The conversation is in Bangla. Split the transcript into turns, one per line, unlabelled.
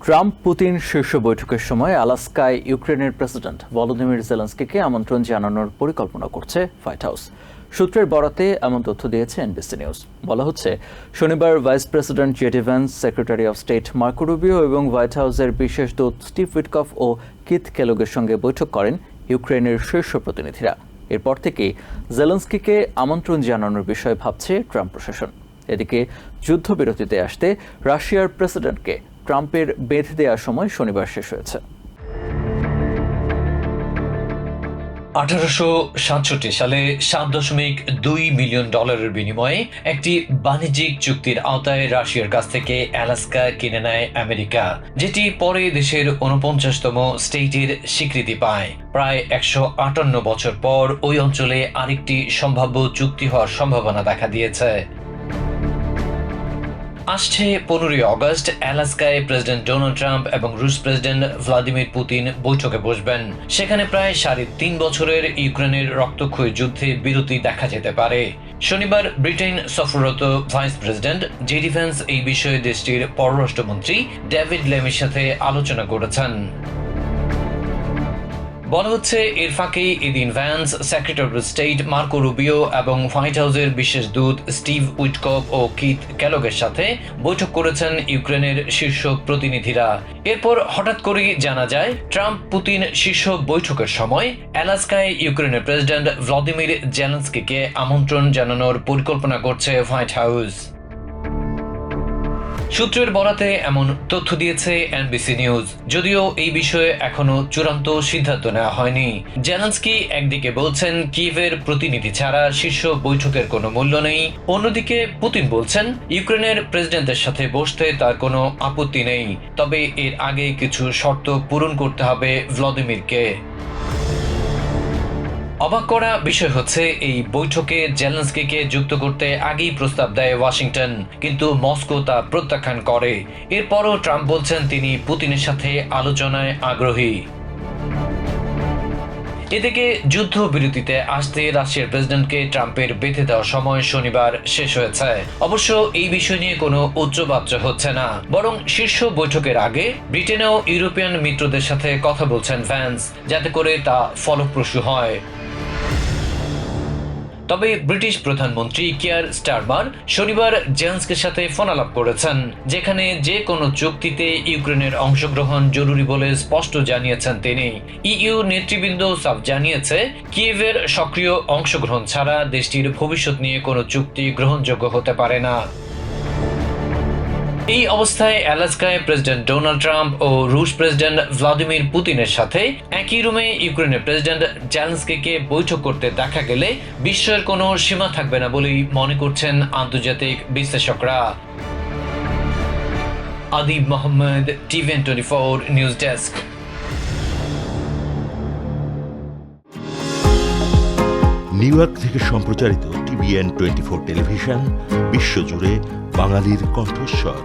ট্রাম্প পুতিন শীর্ষ বৈঠকের সময় আলাস্কায় ইউক্রেনের প্রেসিডেন্ট ভলোদিমির জেলেনস্কিকে আমন্ত্রণ জানানোর পরিকল্পনা করছে হোয়াইট হাউস। সূত্রের বরাতে এমন তথ্য দিয়েছে এনবিসি নিউজ। বলা হচ্ছে, শনিবার vice president JD Vance, secretary of state Marco Rubio এবং হোয়াইট হাউসের বিশেষ দূত স্টিভ উইটকফ ও কিথ কেলগের সঙ্গে বৈঠক করেন ইউক্রেনের শীর্ষ প্রতিনিধিরা। এরপর থেকেই জেলেনস্কিকে আমন্ত্রণ জানানোর বিষয়ে ভাবছে ট্রাম্প প্রশাসন। এদিকে যুদ্ধবিরতিতে আসতে রাশিয়ার প্রেসিডেন্টকে ট্রাম্পের বেঁধে দেওয়ার সময় শনিবার শেষ হয়েছে।
1867 সালে $7.2 মিলিয়ন বিনিময়ে একটি বাণিজ্যিক চুক্তির আওতায় রাশিয়ার কাছ থেকে আলাস্কা কিনে নেয় আমেরিকা, যেটি পরে দেশের 49তম স্টেটের স্বীকৃতি পায়। প্রায় 158 বছর পর ওই অঞ্চলে আরেকটি সম্ভাব্য চুক্তি হওয়ার সম্ভাবনা দেখা দিয়েছে। আসছে 15 অগস্ট আলাস্কায় প্রেসিডেন্ট ডোনাল্ড ট্রাম্প এবং রুশ প্রেসিডেন্ট ভ্লাদিমির পুতিন বৈঠকে বসবেন। সেখানে প্রায় 3.5 বছরের ইউক্রেনের রক্তক্ষয়ী যুদ্ধে বিরতি দেখা যেতে পারে। শনিবার ব্রিটেন সফররত ভাইস প্রেসিডেন্ট জেডি ভ্যান্স এই বিষয়ে দেশটির পররাষ্ট্রমন্ত্রী ডেভিড লেমির সাথে আলোচনা করেছেন। বলা হচ্ছে, এর ফাঁকেই এদিন Vance, secretary of state Marco Rubio এবং হোয়াইট হাউসের বিশেষ দূত স্টিভ উইটকফ ও কিথ কেলগের সাথে বৈঠক করেছেন ইউক্রেনের শীর্ষ প্রতিনিধিরা। এরপর হঠাৎ করেই জানা যায়, ট্রাম্প পুতিন শীর্ষ বৈঠকের সময় আলাস্কায় ইউক্রেনের প্রেসিডেন্ট ভলোদিমির জেলেনস্কিকে আমন্ত্রণ জানানোর পরিকল্পনা করছে হোয়াইট হাউস। সূত্রের বরাতে এমন তথ্য দিয়েছে এনবিসি নিউজ। যদিও এই বিষয়ে এখনো চূড়ান্ত সিদ্ধান্ত নেওয়া হয়নি। জেলেনস্কি একদিকে বলছেন কিয়েভের প্রতিনিধি ছাড়া শীর্ষ বৈঠকের কোনো মূল্য নেই, অন্যদিকে পুতিন বলছেন ইউক্রেনের প্রেসিডেন্টের সাথে বসতে তার কোনো আপত্তি নেই, তবে এর আগে কিছু শর্ত পূরণ করতে হবে ভ্লাদিমিরকে। অবাক করা বিষয় হচ্ছে, এই বৈঠকে জেলেনস্কিকে যুক্ত করতে আগেই প্রস্তাব দেয় ওয়াশিংটন, কিন্তু মস্কো তা প্রত্যাখ্যান করে। এরপরও ট্রাম্প বলছেন তিনি পুতিনের সাথে আলোচনায় আগ্রহী। এদিকে যুদ্ধবিরতিতে আসতে রাশিয়ার প্রেসিডেন্টকে ট্রাম্পের বেঁধে দেওয়ার সময় শনিবার শেষ হয়েছে। অবশ্য এই বিষয় নিয়ে কোনো উচ্চবাচ্য হচ্ছে না, বরং শীর্ষ বৈঠকের আগে ব্রিটেন ও ইউরোপিয়ান মিত্রদের সাথে কথা বলছেন ভ্যান্স, যাতে করে তা ফলপ্রসূ হয়। তবে ব্রিটিশ প্রধানমন্ত্রী কিয়ার স্টারমার শনিবার জেলেনস্কির সাথে ফোনালাপ করেছেন, যেখানে যে কোনো চুক্তিতে ইউক্রেনের অংশগ্রহণ জরুরি বলে স্পষ্ট জানিয়েছেন তিনি। ইইউ নেতৃবৃন্দ সাফ জানিয়েছে, কিয়েভের সক্রিয় অংশগ্রহণ ছাড়া দেশটির ভবিষ্যৎ নিয়ে কোনো চুক্তি গ্রহণযোগ্য হতে পারে না। এই অবস্থায় আলাস্কায় প্রেসিডেন্ট ডোনাল্ড ট্রাম্প ও রুশ প্রেসিডেন্ট ভ্লাদিমির পুতিনের সাথে একই রুমে ইউক্রেনের প্রেসিডেন্ট জেলেনস্কিকে বৈঠক করতে দেখা গেলে বিস্ময়ের কোনো সীমা থাকবে না বলেই মনে করছেন আন্তর্জাতিক বিশ্লেষকরা। Adib Mohammad, TVN 24 news desk.
New York থেকে সম্প্রচারিত টিভিএন 24 টেলিভিশন বিশ্বজুড়ে বাঙালির কণ্ঠস্বর।